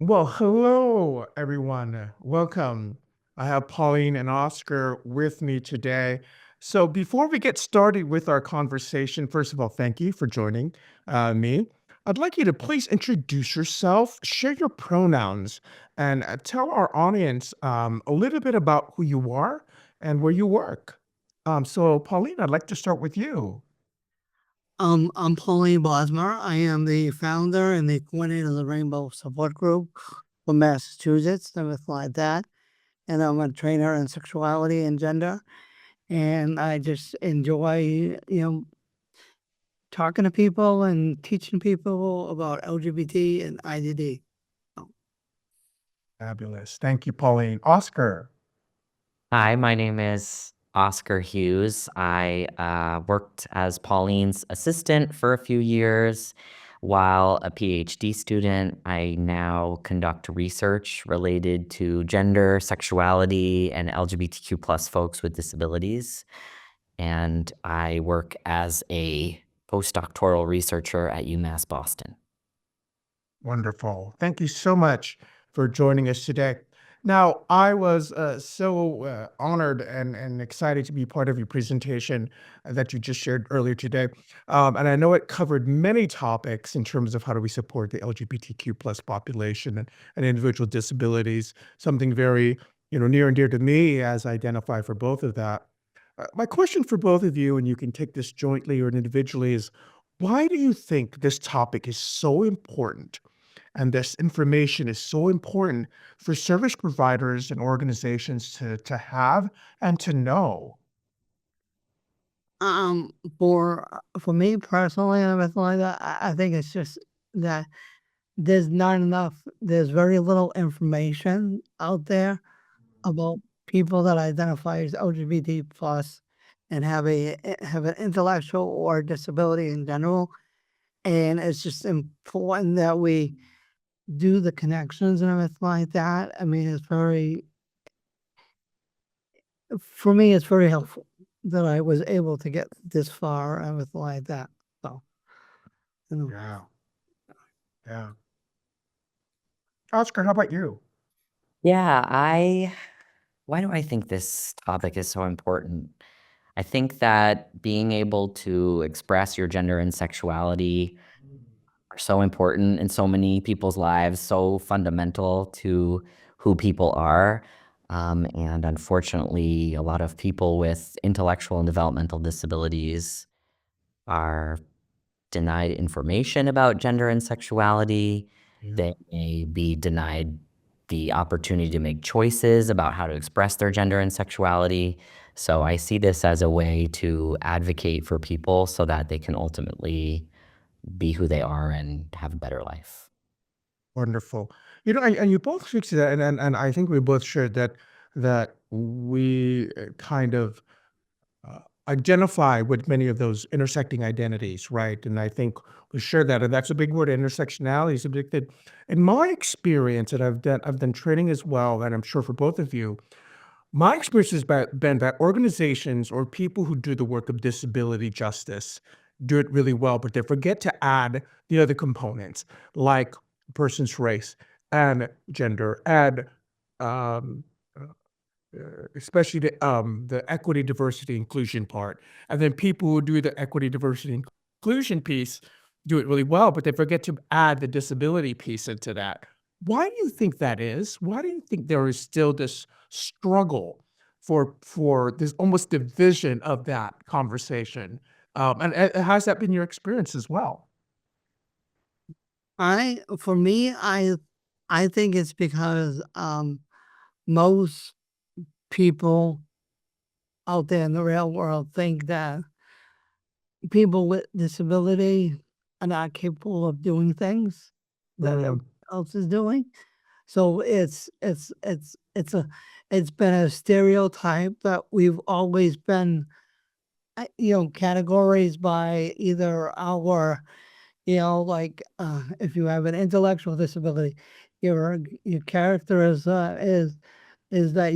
Well, hello, everyone. Welcome. I have Pauline and Oscar with me today. So, before we get started with our conversation, first of all, thank you for joining me. I'd like you to please introduce yourself, share your pronouns, and tell our audience a little bit about who you are and where you work. So, Pauline, I'd like to start with you. I'm Pauline Bosma. I am the founder and the coordinator of the Rainbow Support Group from Massachusetts, something like that. And I'm a trainer in sexuality and gender. And I just enjoy, talking to people and teaching people about LGBT and IDD. So, Fabulous. Thank you, Pauline. Oscar. Hi, my name is Oscar Hughes. I worked as Pauline's assistant for a few years. While a PhD student, I now conduct research related to gender, sexuality, and LGBTQ plus folks with disabilities. And I work as a postdoctoral researcher at UMass Boston. Wonderful. Thank you so much for joining us today. Now, I was so honored and excited to be part of your presentation that you just shared earlier today. And I know it covered many topics in terms of how do we support the LGBTQ plus population and individual disabilities, something very, near and dear to me as I identify for both of that. My question for both of you, and you can take this jointly or individually, is why do you think this topic is so important? And this information is so important for service providers and organizations to have and to know. um, for me personally and everything like that, I think it's just that there's very little information out there about people that identify as LGBT plus and have an intellectual or disability in general. And it's just important that we do the connections and everything like that. I mean, for me, it's very helpful that I was able to get this far and everything like that. So, you know. Yeah, yeah. Oscar, how about you? Yeah, why do I think this topic is so important? I think that being able to express your gender and sexuality are so important in so many people's lives, so fundamental to who people are. And unfortunately, a lot of people with intellectual and developmental disabilities are denied information about gender and sexuality. Yeah. They may be denied the opportunity to make choices about how to express their gender and sexuality. So I see this as a way to advocate for people so that they can ultimately be who they are and have a better life. Wonderful. And you both fixed that, and I think we both shared that we kind of identify with many of those intersecting identities, right? And I think we share that, and that's a big word. Intersectionality is a big thing. In my experience, and I've done training as well, and I'm sure for both of you, my experience has been that organizations or people who do the work of disability justice do it really well, but they forget to add the other components like a person's race and gender and um, especially the equity, diversity, inclusion part. And then people who do the equity, diversity, inclusion piece do it really well, but they forget to add the disability piece into that. Why do you think that is? Why do you think there is still this struggle for this almost division of that conversation? And has that been your experience as well? For me, I think it's because most people out there in the real world think that people with disability are not capable of doing things that Mm, everyone else is doing. So it's been a stereotype that we've always been, categories by either our, if you have an intellectual disability, your character is is that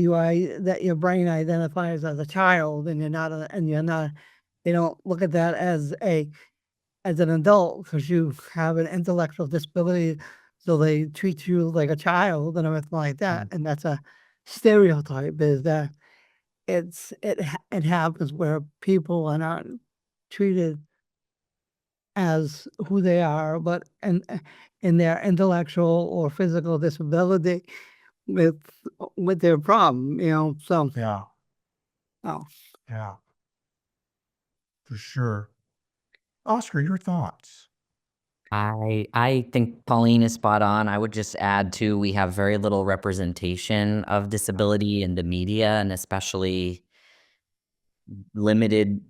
that your brain identifies as a child, and you're not. They don't look at that as an adult because you have an intellectual disability, so they treat you like a child and everything like that. And that's a stereotype. Is that it happens where people are not treated as who they are, but in their intellectual or physical disability with their problem, So, Yeah. oh, Yeah. For sure. Oscar, your thoughts? I think Pauline is spot on. I would just add too, we have very little representation of disability in the media, and especially limited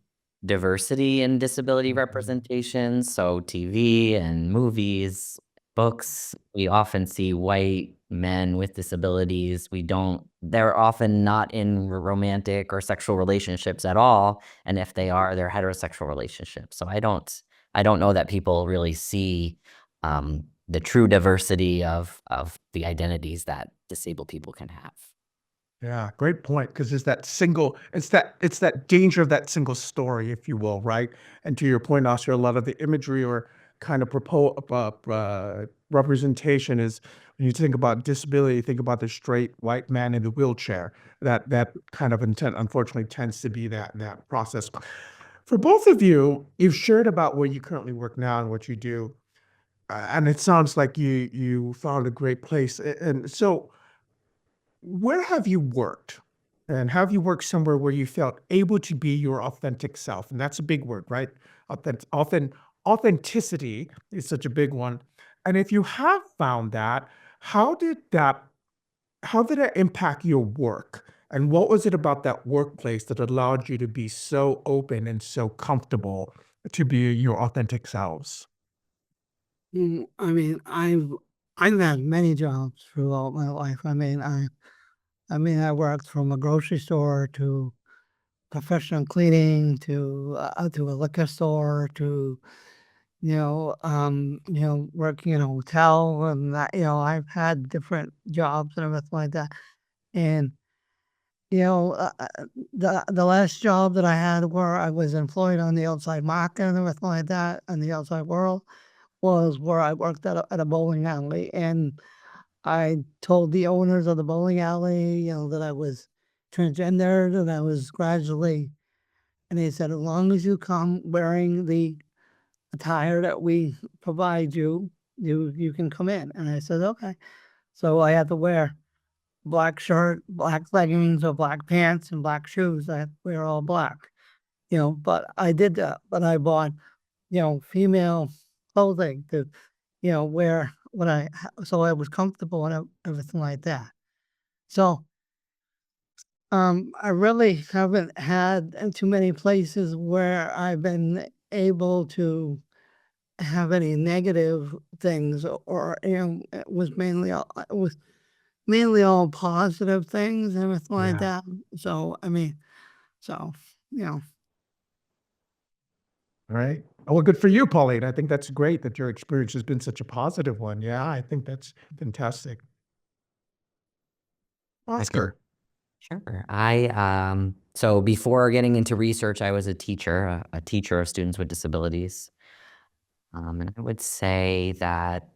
diversity in disability representation. So TV and movies, books, we often see white men with disabilities. They're often not in romantic or sexual relationships at all. And if they are, they're heterosexual relationships. So I don't know that people really see the true diversity of the identities that disabled people can have. Yeah, great point. Because it's that danger of that single story, if you will, right? And to your point, Oscar, a lot of the imagery or kind of representation is when you think about disability, you think about the straight white man in the wheelchair. That kind of intent, unfortunately, tends to be that process. For both of you, you've shared about where you currently work now and what you do, and it sounds like you found a great place. And so, where have you worked? And have you worked somewhere where you felt able to be your authentic self? And that's a big word, right? Authenticity is such a big one. And if you have found that, how did that how did that impact your work? And what was it about that workplace that allowed you to be so open and so comfortable to be your authentic selves? I mean, I've had many jobs throughout my life. I worked from a grocery store to professional cleaning to a liquor store to working in a hotel, and that I've had different jobs and everything like that. And you know, uh, uh, the last job that I had where I was employed on the outside market and everything like that, in the outside world, was where I worked at a bowling alley, and I told the owners of the bowling alley, that I was transgendered and I was gradually, and they said, as long as you come wearing the attire that we provide you, you can come in. And I said, okay. So I had to wear black shirt, black leggings, or black pants, and black shoes. I had to wear all black, but I did that. But I bought, female clothing to, wear so I was comfortable and everything like that. So, I really haven't had too many places where I've been able to have any negative things, or it was mainly all positive things and everything like Yeah. that. So I mean, so you know, Right. Oh, well, good for you, Pauline. I think that's great that your experience has been such a positive one. Yeah, I think that's fantastic. I can Oscar. Sure. So before getting into research, I was a teacher, a teacher of students with disabilities. And I would say that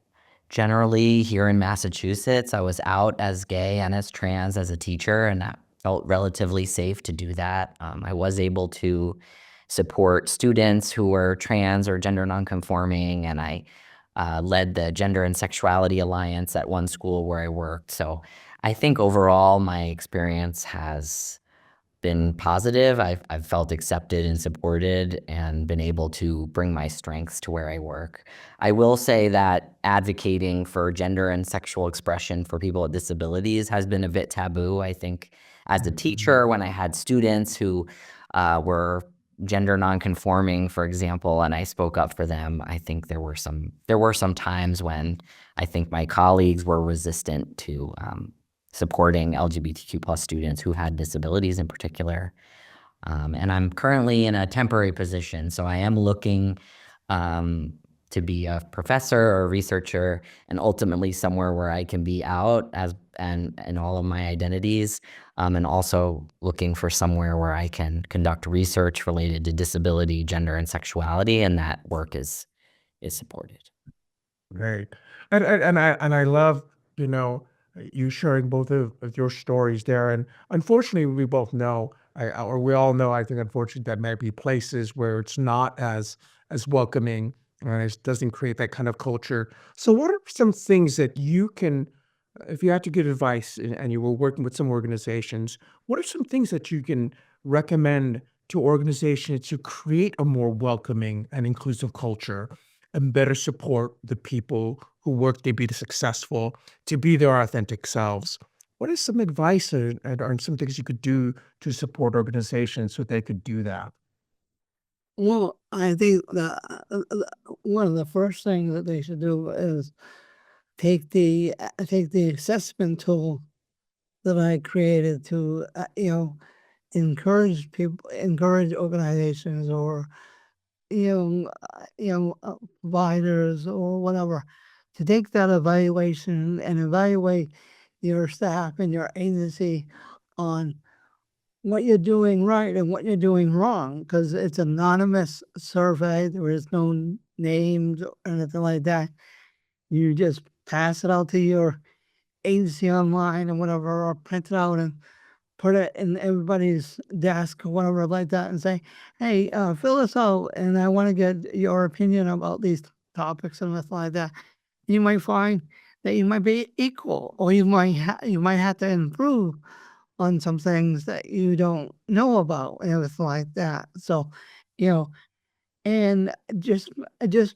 generally here in Massachusetts, I was out as gay and as trans as a teacher, and that felt relatively safe to do that. I was able to support students who were trans or gender nonconforming, and I led the Gender and Sexuality Alliance at one school where I worked. So I think overall my experience has been positive. I've felt accepted and supported and been able to bring my strengths to where I work. I will say that advocating for gender and sexual expression for people with disabilities has been a bit taboo. I think as a teacher, when I had students who were gender nonconforming, for example, and I spoke up for them, I think there were some times when I think my colleagues were resistant to supporting LGBTQ plus students who had disabilities in particular. And I'm currently in a temporary position, so I am looking to be a professor or a researcher, and ultimately somewhere where I can be out as and all of my identities, and also looking for somewhere where I can conduct research related to disability, gender, and sexuality, and that work is supported. Right. And I love, you know, you sharing both of your stories there. And unfortunately, we both know, or we all know, I think, unfortunately, that might be places where it's not as welcoming, it doesn't create that kind of culture. So, what are some things that you can, if you had to give advice and you were working with some organizations, what are some things that you can recommend to organizations to create a more welcoming and inclusive culture and better support the people who work to be successful, to be their authentic selves? What is some advice or some things you could do to support organizations so they could do that? Well, I think one of the first things that they should do is take the assessment tool that I created to encourage organizations or providers or whatever to take that evaluation and evaluate your staff and your agency on what you're doing right and what you're doing wrong, because it's an anonymous survey. There is no names or anything like that. You just pass it out to your agency online and whatever, or print it out and put it in everybody's desk or whatever like that and say, hey, fill this out and I want to get your opinion about these topics and stuff like that. You might find that you might be equal, or you might have to improve on some things that you don't know about and everything like that. So, you know, and just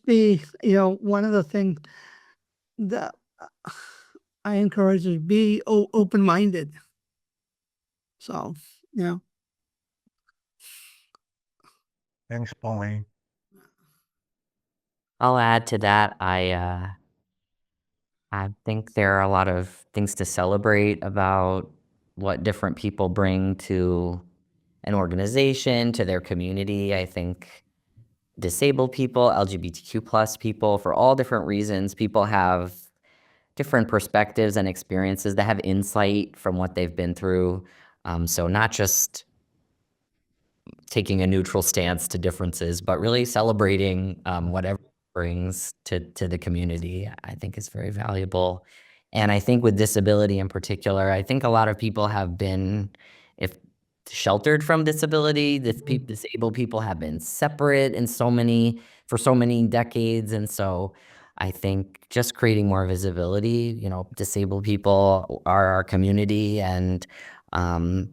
be, one of the things that I encourage is be open minded. So, you know, Thanks, Pauline. I'll add to that. I think there are a lot of things to celebrate about what different people bring to an organization, to their community. I think disabled people, LGBTQ plus people, for all different reasons, people have different perspectives and experiences that have insight from what they've been through. So not just taking a neutral stance to differences, but really celebrating whatever it brings to the community, I think is very valuable. And I think with disability in particular, I think a lot of people have been, if sheltered from disability, disabled people have been separate in for so many decades. And so I think just creating more visibility, disabled people are our community, and um,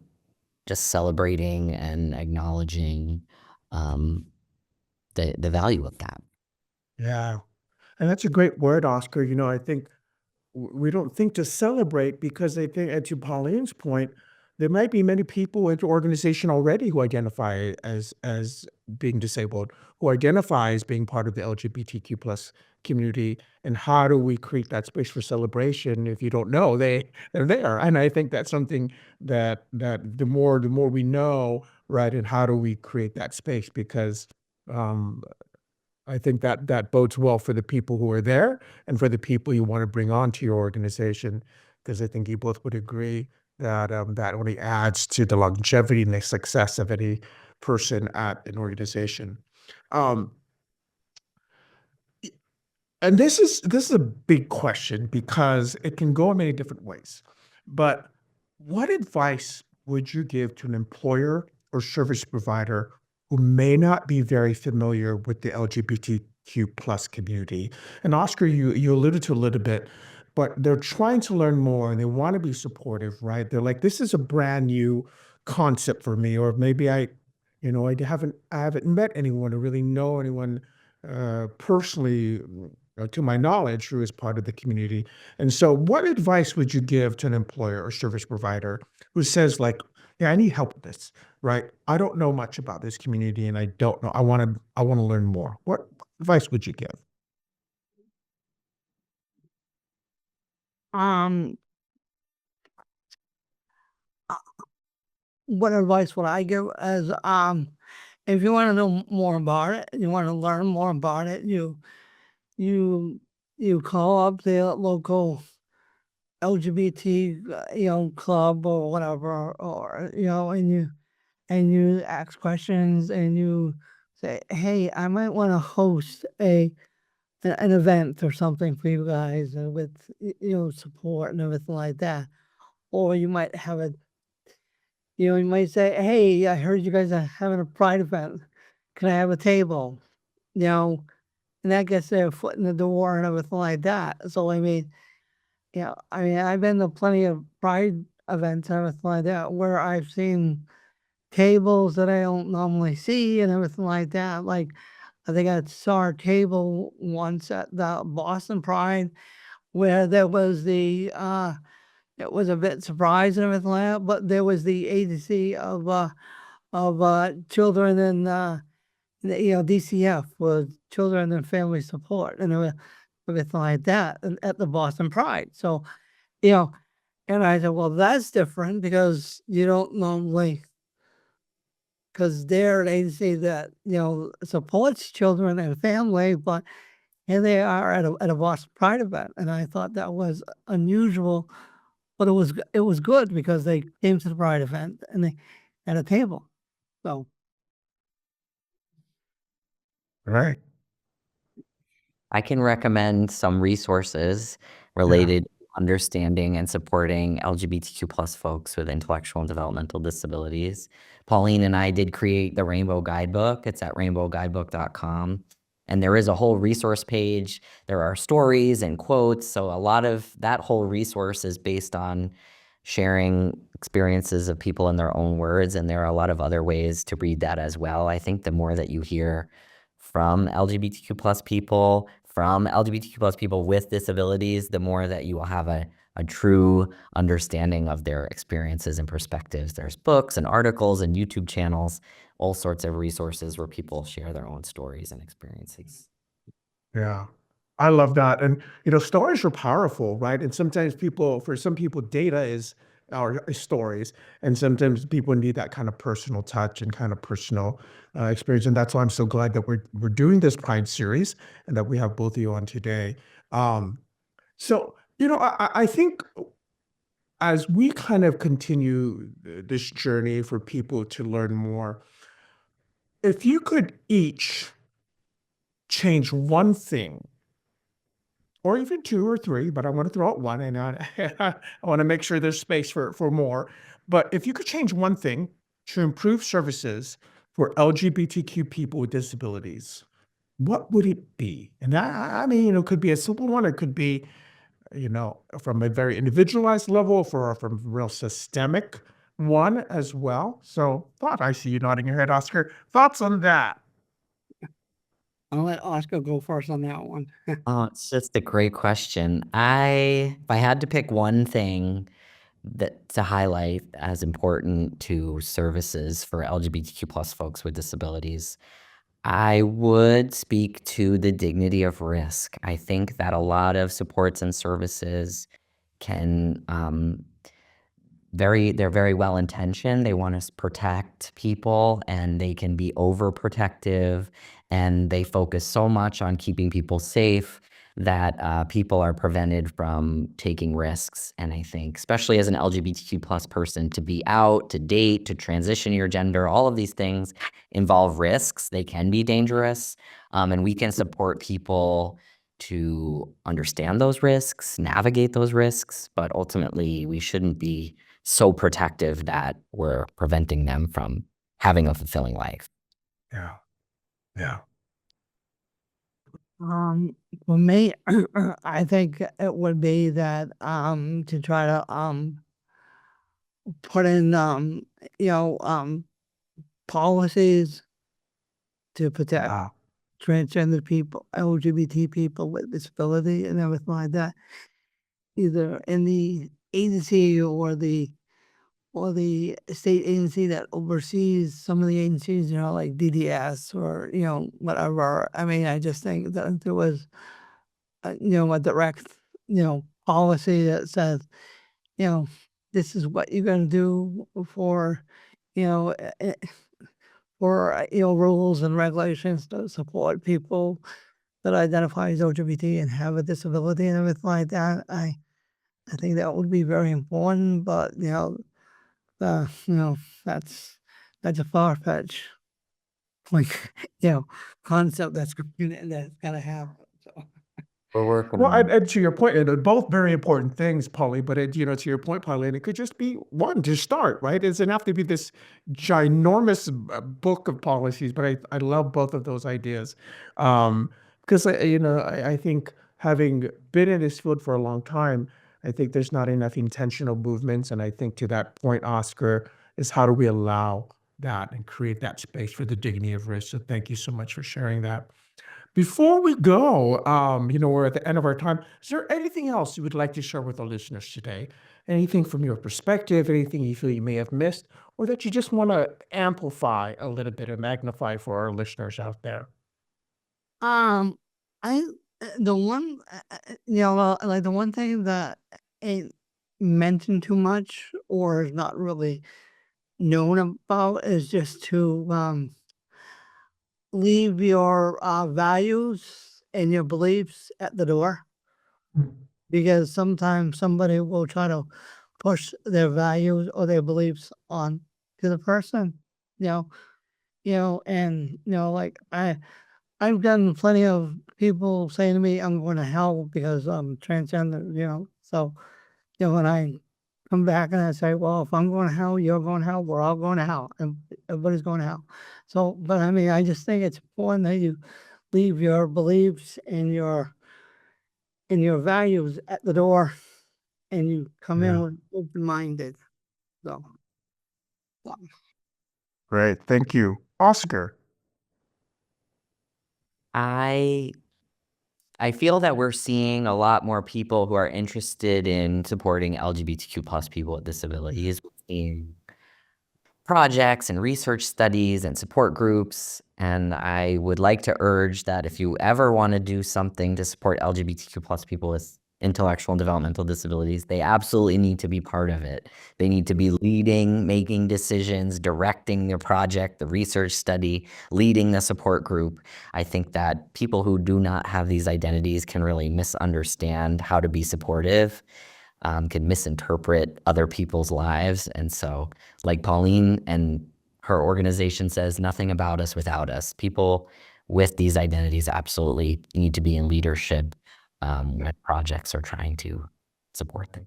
just celebrating and acknowledging um, the value of that. Yeah. And that's a great word, Oscar. I think we don't think to celebrate because they think, and to Pauline's point, there might be many people in the organization already who identify as being disabled, who identify as being part of the LGBTQ plus community. And how do we create that space for celebration if you don't know they're there? And I think that's something that the more we know, right? And how do we create that space? Because um, I think that bodes well for the people who are there and for the people you want to bring onto your organization, because I think you both would agree that that only adds to the longevity and the success of any person at an organization. Um, and this is a big question because it can go in many different ways. But what advice would you give to an employer or service provider who may not be very familiar with the LGBTQ plus community? And Oscar, you alluded to a little bit, but they're trying to learn more and they want to be supportive, right? They're like, this is a brand new concept for me, or maybe I haven't met anyone or really know anyone personally, to my knowledge, who is part of the community. And so, what advice would you give to an employer or service provider who says, like, "Yeah, I need help with this, right? I don't know much about this community, and I don't know. I want to learn more." What advice would you give? um, uh, what advice would I give? As if you want to know more about it, you want to learn more about it, you you call up the local LGBT, club or whatever, or and you ask questions and you say, "Hey, I might want to host an event or something for you guys, and with support and everything like that." Or you might have you might say, "Hey, I heard you guys are having a pride event. Can I have a table?" You know, and that gets their foot in the door and everything like that. So I've been to plenty of pride events and everything like that where I've seen tables that I don't normally see and everything like that. Like, I think I saw a table once at the Boston Pride where there was it was a bit surprised and everything like that, but there was the agency of children and DCF was Children and Family Support and everything like that at the Boston Pride. So you know, and I said, well, that's different because you don't normally, because they're an agency that, supports children and family, but here they are at a Boston Pride event. And I thought that was unusual, but it was good because they came to the Pride event and they had a table. So, Right. I can recommend some resources Yeah. related to understanding and supporting LGBTQ plus folks with intellectual and developmental disabilities. Pauline and I did create the Rainbow Guidebook. It's at rainbowguidebook.com. And there is a whole resource page. There are stories and quotes. So a lot of that whole resource is based on sharing experiences of people in their own words. And there are a lot of other ways to read that as well. I think the more that you hear from LGBTQ plus people, from LGBTQ plus people with disabilities, the more that you will have a true understanding of their experiences and perspectives. There's books and articles and YouTube channels, all sorts of resources where people share their own stories and experiences. Yeah. I love that. And, stories are powerful, right? And sometimes for some people, data is stories. And sometimes people need that kind of personal touch and kind of personal experience. And that's why I'm so glad that we're doing this Pride series and that we have both of you on today. So, I think as we kind of continue this journey for people to learn more, if you could each change one thing or even 2 or 3, but I wanna throw out 1, and I wanna make sure there's space for more. But if you could change one thing to improve services for LGBTQ people with disabilities, what would it be? And I mean, it could be a simple one, it could be, from a very individualized level from real systemic one as well. So, I see you nodding your head, Oscar. Thoughts on that? I'll let Oscar go first on that one. Oh, it's just a great question. If I had to pick one thing that to highlight as important to services for LGBTQ plus folks with disabilities, I would speak to the dignity of risk. I think that a lot of supports and services can they're very well intentioned. They want to protect people and they can be overprotective and they focus so much on keeping people safe that people are prevented from taking risks. And I think, especially as an LGBTQ plus person, to be out, to date, to transition your gender, all of these things involve risks. They can be dangerous. And we can support people to understand those risks, navigate those risks, but ultimately we shouldn't be so protective that we're preventing them from having a fulfilling life. Yeah. Yeah. For me, I think it would be that to try to put in you know um policies to protect Yeah. transgender people, LGBT people with disability and everything like that, either in the agency or the state agency that oversees some of the agencies, like DDS or whatever. I mean, I just think that if there was a direct policy that says you know this is what you're going to do for you know eh, eh, for rules and regulations to support people that identify as LGBT and have a disability and everything like that. I think that would be very important, but that's a far fetched like concept that's gonna happen. So. We're working Well, on it. and to your point, and they're both very important things, Polly, but to your point, Pauline, it could just be one to start, right? It doesn't have to be this ginormous book of policies, but I love both of those ideas. Because, I think having been in this field for a long time, I think there's not enough intentional movements. And I think to that point, Oscar, is how do we allow that and create that space for the dignity of risk? So thank you so much for sharing that. Before we go, we're at the end of our time. Is there anything else you would like to share with our listeners today? Anything from your perspective, anything you feel you may have missed, or that you just want to amplify a little bit and magnify for our listeners out there? Um, I the one like the one thing that ain't mentioned too much or is not really known about is just to leave your values and your beliefs at the door, because sometimes somebody will try to push their values or their beliefs on to the person, you know, and like I've done plenty of people saying to me, "I'm going to hell because I'm transgender," So, when I come back and I say, "Well, if I'm going to hell, you're going to hell, we're all going to hell, and everybody's going to hell." So, but I mean, I just think it's important that you leave your beliefs and your values at the door, and you come Yeah. in with open minded. So, Great. Thank you. Oscar. I I feel that we're seeing a lot more people who are interested in supporting LGBTQ plus people with disabilities. We're seeing projects and research studies and support groups. And I would like to urge that if you ever want to do something to support LGBTQ plus people with intellectual and developmental disabilities, they absolutely need to be part of it. They need to be leading, making decisions, directing the project, the research study, leading the support group. I think that people who do not have these identities can really misunderstand how to be supportive, can misinterpret other people's lives. And so, like Pauline and her organization says, nothing about us without us. People with these identities absolutely need to be in leadership when projects are trying to support them.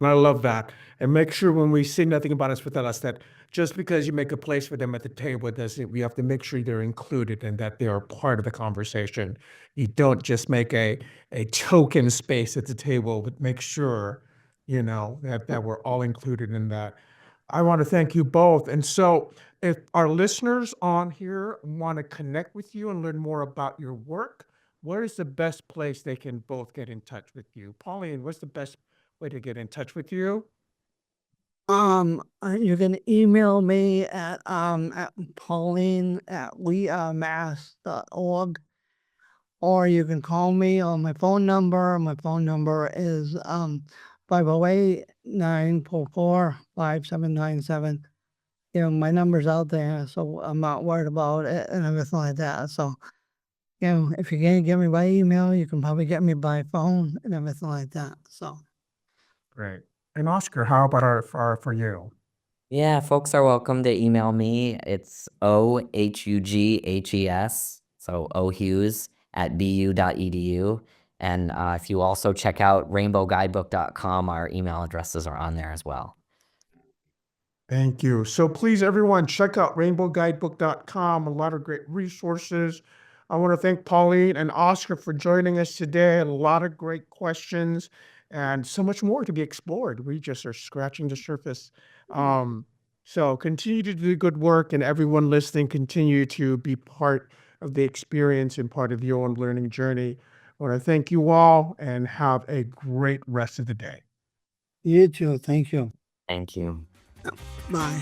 I love that. And make sure when we say nothing about us without us, that just because you make a place for them at the table doesn't, we have to make sure they're included and that they are part of the conversation. You don't just make a token space at the table, but make sure, that we're all included in that. I want to thank you both. And so if our listeners on here want to connect with you and learn more about your work, where is the best place they can both get in touch with you? Pauline, what's the best way to get in touch with you? you can email me at Pauline@wearemass.org, or you can call me on my phone number. My phone number is 508-944-5797. My number's out there, so I'm not worried about it and everything like that. So, if you can't get me by email, you can probably get me by phone and everything like that. So, Great. And Oscar, how about for you? Yeah, folks are welcome to email me. It's OHUGHES, so Hughes at bu.edu. And if you also check out rainbowguidebook.com, our email addresses are on there as well. Thank you. So please, everyone, check out rainbowguidebook.com. A lot of great resources. I want to thank Pauline and Oscar for joining us today. A lot of great questions and so much more to be explored. We just are scratching the surface. So continue to do good work, and everyone listening, continue to be part of the experience and part of your own learning journey. I want to thank you all and have a great rest of the day. you too. Thank you. Thank you. Bye.